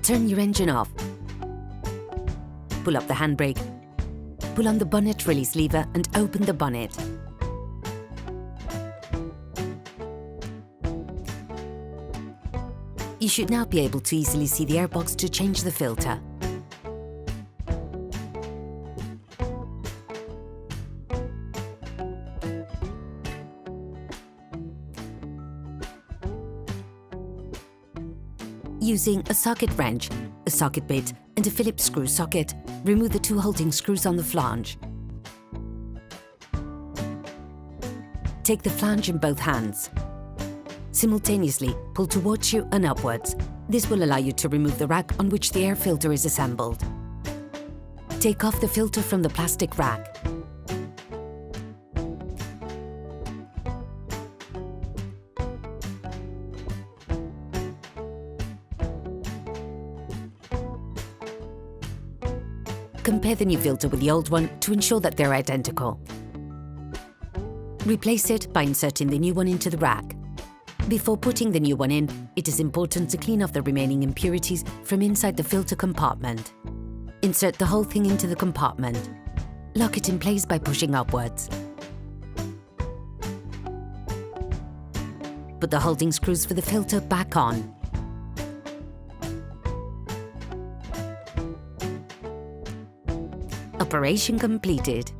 Turn your engine off. Pull up the handbrake. Pull on the bonnet release lever and open the bonnet. You should now be able to easily see the airbox to change the filter. Using a socket wrench, a socket bit and a Phillips screw socket, remove the 2 holding screws on the flange. Take the flange in both hands. Simultaneously, pull towards you and upwards. This will allow you to remove the rack on which the air filter is assembled. Take off the filter from the plastic rack. Compare the new filter with the old one to ensure that they're identical. Replace it by inserting the new one into the rack. Before putting the new one in, it is important to clean off the remaining impurities from inside the filter compartment. Insert the whole thing into the compartment. Lock it in place by pushing upwards. Put the holding screws for the filter back on. Operation completed.